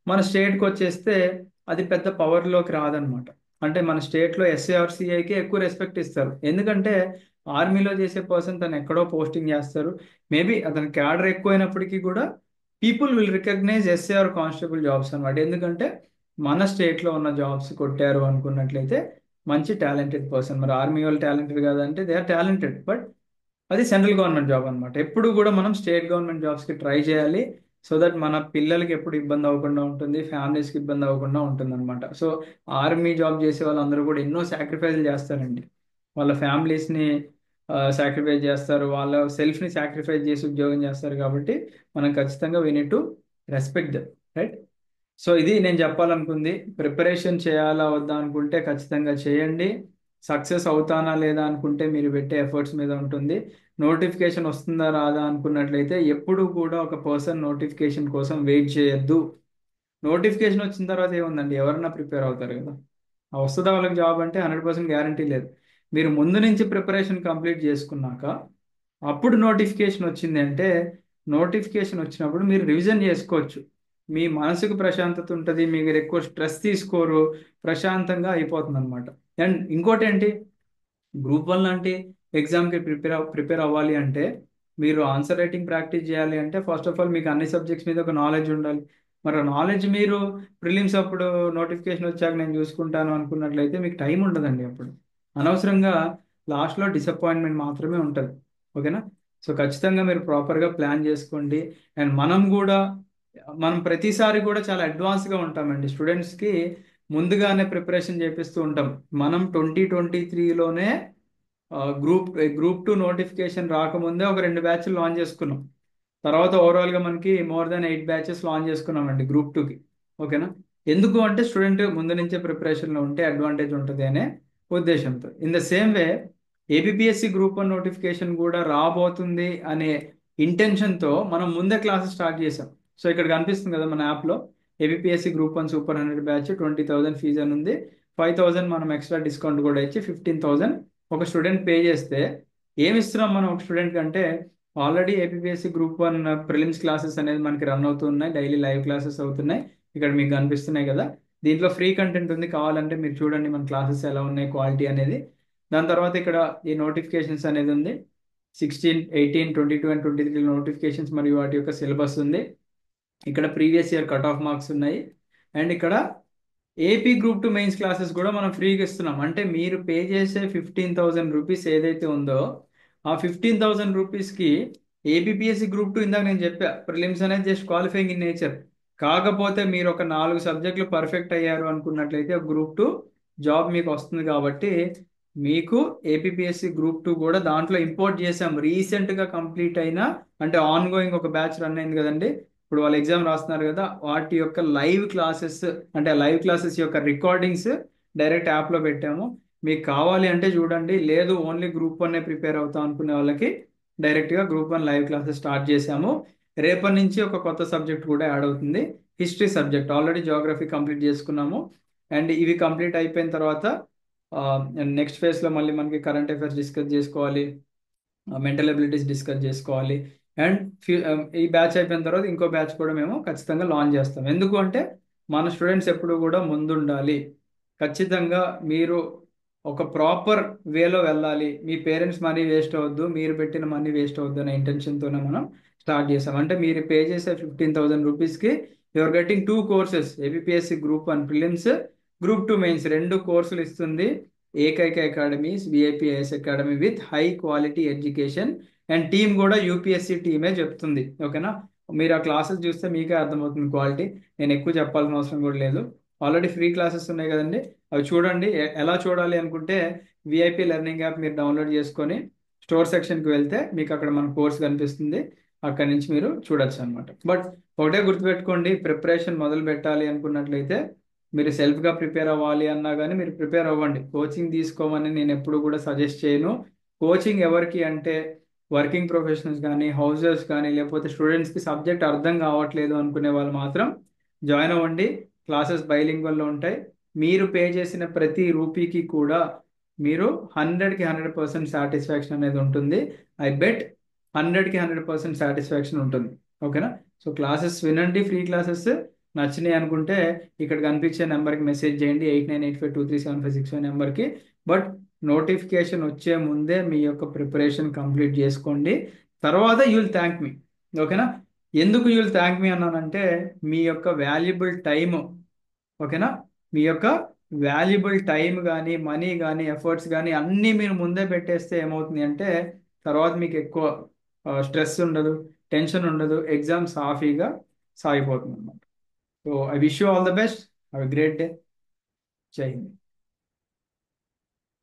మన స్టేట్కి వచ్చేస్తే అది పెద్ద పవర్లోకి రాదనమాట. అంటే మన స్టేట్లో ఎస్ఏఆర్సీఐకి ఎక్కువ రెస్పెక్ట్ ఇస్తారు. ఎందుకంటే ఆర్మీలో చేసే పర్సన్ తను ఎక్కడో పోస్టింగ్ చేస్తారు. మేబీ అతని క్యాడర్ ఎక్కువైనప్పటికీ కూడా people will recognise SAR constable jobs అనమాట. ఎందుకంటే మన స్టేట్లో ఉన్న జాబ్స్ కొట్టారు అనుకున్నట్లయితే మంచి టాలెంటెడ్ పర్సన్. మరి ఆర్మీ వాళ్ళు టాలెంటెడ్ కాదంటే దే ఆర్ టాలెంటెడ్, బట్ అది సెంట్రల్ గవర్నమెంట్ జాబ్ అనమాట. ఎప్పుడు కూడా మనం స్టేట్ గవర్నమెంట్ జాబ్స్కి ట్రై చేయాలి. సో దట్ మన పిల్లలకి ఎప్పుడు ఇబ్బంది అవ్వకుండా ఉంటుంది, ఫ్యామిలీస్కి ఇబ్బంది అవ్వకుండా ఉంటుంది అనమాట. సో ఆర్మీ జాబ్ చేసే వాళ్ళందరూ కూడా ఎన్నో సాక్రిఫైస్లు చేస్తారండి. వాళ్ళ ఫ్యామిలీస్ని సాక్రిఫైస్ చేస్తారు, వాళ్ళ సెల్ఫ్ని సాక్రిఫైస్ చేసి ఉద్యోగం చేస్తారు. కాబట్టి మనం ఖచ్చితంగా we need to respect that, right? So ఇది నేను చెప్పాలనుకుంది. ప్రిపరేషన్ చేయాలా వద్దా అనుకుంటే ఖచ్చితంగా చేయండి. సక్సెస్ అవుతానా లేదా అనుకుంటే మీరు పెట్టే ఎఫర్ట్స్ మీద ఉంటుంది. నోటిఫికేషన్ వస్తుందా రాదా అనుకున్నట్లయితే ఎప్పుడు కూడా ఒక పర్సన్ నోటిఫికేషన్ కోసం వెయిట్ చేయొద్దు. నోటిఫికేషన్ వచ్చిన తర్వాత ఏముందండి, ఎవరన్నా ప్రిపేర్ అవుతారు కదా. ఆ వస్తుందా వాళ్ళకి జాబ్ అంటే 100% గ్యారంటీ లేదు. మీరు ముందు నుంచి ప్రిపరేషన్ కంప్లీట్ చేసుకున్నాక అప్పుడు నోటిఫికేషన్ వచ్చింది అంటే నోటిఫికేషన్ వచ్చినప్పుడు మీరు రివిజన్ చేసుకోవచ్చు. మీ మనసుకు ప్రశాంతత ఉంటుంది, మీరు ఎక్కువ స్ట్రెస్ తీసుకోరు, ప్రశాంతంగా అయిపోతుంది అనమాట. అండ్ ఇంకోటి ఏంటి, గ్రూప్ 1 లాంటి ఎగ్జామ్కి ప్రిపేర్ అవ్వాలి అంటే మీరు ఆన్సర్ రైటింగ్ ప్రాక్టీస్ చేయాలి అంటే ఫస్ట్ ఆఫ్ ఆల్ మీకు అన్ని సబ్జెక్ట్స్ మీద ఒక నాలెడ్జ్ ఉండాలి. మరి ఆ నాలెడ్జ్ మీరు ప్రిలిమ్స్ అప్పుడు నోటిఫికేషన్ వచ్చాక నేను చూసుకుంటాను అనుకున్నట్లయితే మీకు టైం ఉండదండి. అప్పుడు అనవసరంగా లాస్ట్లో డిసప్పాయింట్మెంట్ మాత్రమే ఉంటుంది. ఓకేనా? సో ఖచ్చితంగా మీరు ప్రాపర్గా ప్లాన్ చేసుకోండి. అండ్ మనం ప్రతిసారి కూడా చాలా అడ్వాన్స్గా ఉంటామండి. స్టూడెంట్స్కి ముందుగానే ప్రిపరేషన్ చేపిస్తూ ఉంటాం. మనం 2023లోనే గ్రూప్ గ్రూప్ 2 నోటిఫికేషన్ రాకముందే ఒక 2 బ్యాచ్లు లాంచ్ చేసుకున్నాం. తర్వాత ఓవరాల్గా మనకి మోర్ దాన్ 8 బ్యాచెస్ లాంచ్ చేసుకున్నామండి గ్రూప్ 2కి. ఓకేనా. ఎందుకు అంటే స్టూడెంట్ ముందు నుంచే ప్రిపరేషన్లో ఉంటే అడ్వాంటేజ్ ఉంటుంది అనే ఉద్దేశంతో. In the same way ABPSC group 1 notification కూడా రాబోతుంది అనే ఇంటెన్షన్తో మనం ముందే క్లాసెస్ స్టార్ట్ చేసాం. సో ఇక్కడ కనిపిస్తుంది కదా మన యాప్లో, APPSC group 1 super 100 batch 20,000 fees అని ఉంది. 5,000 మనం ఎక్స్ట్రా డిస్కౌంట్ కూడా ఇచ్చి 15,000 ఒక స్టూడెంట్ పే చేస్తే ఏమి ఇస్తున్నాం మనం ఒక స్టూడెంట్ కంటే, already APSC group 1 prelims classes అనేది మనకి రన్ అవుతున్నాయి, డైలీ లైవ్ క్లాసెస్ అవుతున్నాయి. ఇక్కడ మీకు కనిపిస్తున్నాయి కదా, దీంట్లో ఫ్రీ కంటెంట్ ఉంది, కావాలంటే మీరు చూడండి మన క్లాసెస్ ఎలా ఉన్నాయి క్వాలిటీ అనేది. దాని తర్వాత ఇక్కడ ఈ నోటిఫికేషన్స్ అనేది ఉంది. 16, 18, 22 అండ్ 23 నోటిఫికేషన్స్ మరియు వాటి యొక్క సిలబస్ ఉంది. ఇక్కడ previous year cut off marks ఉన్నాయి. అండ్ ఇక్కడ ఏపీ గ్రూప్ 2 మెయిన్స్ క్లాసెస్ కూడా మనం ఫ్రీగా ఇస్తున్నాం. అంటే మీరు పే చేసే 15,000 రూపీస్ ఏదైతే ఉందో ఆ 15,000 రూపీస్కి ఏబిపిఎస్సి గ్రూప్ 2, ఇందాక నేను చెప్పా ప్రిలిమ్స్ అనేది జస్ట్ క్వాలిఫైయింగ్ ఇన్ నేచర్. కాకపోతే మీరు ఒక 4 సబ్జెక్టులు పర్ఫెక్ట్ అయ్యారు అనుకున్నట్లయితే గ్రూప్ 2 జాబ్ మీకు వస్తుంది. కాబట్టి మీకు ఏపీఎస్సి గ్రూప్ 2 కూడా దాంట్లో ఇంపోర్ట్ చేసాం. రీసెంట్గా కంప్లీట్ అయిన, అంటే ఆన్ గోయింగ్ ఒక బ్యాచ్ రన్ అయింది కదండి, ఇప్పుడు వాళ్ళు ఎగ్జామ్ రాస్తున్నారు కదా, వాటి యొక్క లైవ్ క్లాసెస్, అంటే లైవ్ క్లాసెస్ యొక్క రికార్డింగ్స్ డైరెక్ట్ యాప్లో పెట్టాము. మీకు కావాలి అంటే చూడండి, లేదు ఓన్లీ గ్రూప్ 1 ప్రిపేర్ అవుతాం అనుకునే వాళ్ళకి డైరెక్ట్గా గ్రూప్ 1 లైవ్ క్లాసెస్ స్టార్ట్ చేశాము. రేపటి నుంచి ఒక కొత్త సబ్జెక్ట్ కూడా యాడ్ అవుతుంది, history subject. Already geography complete చేసుకున్నాము. అండ్ ఇవి కంప్లీట్ అయిపోయిన తర్వాత నెక్స్ట్ ఫేజ్లో మళ్ళీ మనకి కరెంట్ అఫైర్స్ డిస్కస్ చేసుకోవాలి, మెంటల్ అబిలిటీస్ డిస్కస్ చేసుకోవాలి. అండ్ ఈ బ్యాచ్ అయిపోయిన తర్వాత ఇంకో బ్యాచ్ కూడా మేము ఖచ్చితంగా లాంచ్ చేస్తాం. ఎందుకు అంటే మన స్టూడెంట్స్ ఎప్పుడు కూడా ముందుండాలి. ఖచ్చితంగా మీరు ఒక ప్రాపర్ వేలో వెళ్ళాలి. మీ పేరెంట్స్ మనీ వేస్ట్ అవ్వద్దు, మీరు పెట్టిన మనీ వేస్ట్ అవ్వద్దు అనే ఇంటెన్షన్తోనే మనం స్టార్ట్ చేసాం. అంటే మీరు పే చేసే 15,000 రూపీస్కి your getting 2 courses, ABPSC group 1 prelims, group 2 mains 2 కోర్సులు ఇస్తుంది ఏకైక academies, VIPIS academy with high quality education. And team కూడా యూపీఎస్సి టీమే చెప్తుంది. ఓకేనా. మీరు ఆ క్లాసెస్ చూస్తే మీకే అర్థమవుతుంది క్వాలిటీ, నేను ఎక్కువ చెప్పాల్సిన అవసరం కూడా లేదు. ఆల్రెడీ ఫ్రీ క్లాసెస్ ఉన్నాయి కదండి, అవి చూడండి. ఎలా చూడాలి అనుకుంటే విఐపి లెర్నింగ్ యాప్ మీరు డౌన్లోడ్ చేసుకొని స్టోర్ సెక్షన్కి వెళ్తే మీకు అక్కడ మన కోర్స్ కనిపిస్తుంది, అక్కడి నుంచి మీరు చూడొచ్చు అనమాట. బట్ ఒకటే గుర్తుపెట్టుకోండి, ప్రిపరేషన్ మొదలు పెట్టాలి అనుకున్నట్లయితే మీరు సెల్ఫ్గా ప్రిపేర్ అవ్వాలి అన్నా కానీ మీరు ప్రిపేర్ అవ్వండి. కోచింగ్ తీసుకోమని నేను ఎప్పుడు కూడా సజెస్ట్ చేయను. కోచింగ్ ఎవరికి అంటే వర్కింగ్ ప్రొఫెషనల్స్ కానీ, హౌసెస్ కానీ, లేకపోతే స్టూడెంట్స్కి సబ్జెక్ట్ అర్థం కావట్లేదు అనుకునే వాళ్ళు మాత్రం జాయిన్ అవ్వండి. క్లాసెస్ బైలింగ్వల్లో ఉంటాయి. మీరు పే చేసిన ప్రతి రూపీకి కూడా మీరు 100కి 100% సాటిస్ఫాక్షన్ అనేది ఉంటుంది. ఐ బెట్ 100కి 100% సాటిస్ఫాక్షన్ ఉంటుంది. ఓకేనా. సో క్లాసెస్ వినండి, ఫ్రీ క్లాసెస్. నచ్చినాయి అనుకుంటే ఇక్కడ కనిపించే నెంబర్కి మెసేజ్ చేయండి, 8985237565 నెంబర్కి. బట్ నోటిఫికేషన్ వచ్చే ముందే మీ యొక్క ప్రిపరేషన్ కంప్లీట్ చేసుకోండి, తర్వాత యూ విల్ థ్యాంక్ మీ. ఓకేనా. ఎందుకు యూ విల్ థ్యాంక్ మీ అన్నానంటే మీ యొక్క వాల్యుబుల్ టైం, ఓకేనా, మీ యొక్క వాల్యుబుల్ టైం కానీ, మనీ కానీ, ఎఫర్ట్స్ కానీ అన్నీ మీరు ముందే పెట్టేస్తే ఏమవుతుంది అంటే తర్వాత మీకు ఎక్కువ స్ట్రెస్ ఉండదు, టెన్షన్ ఉండదు, ఎగ్జామ్ సాఫీగా సాగిపోతుంది అన్నమాట. So I wish you all the best. Have a great day. జై హింద్.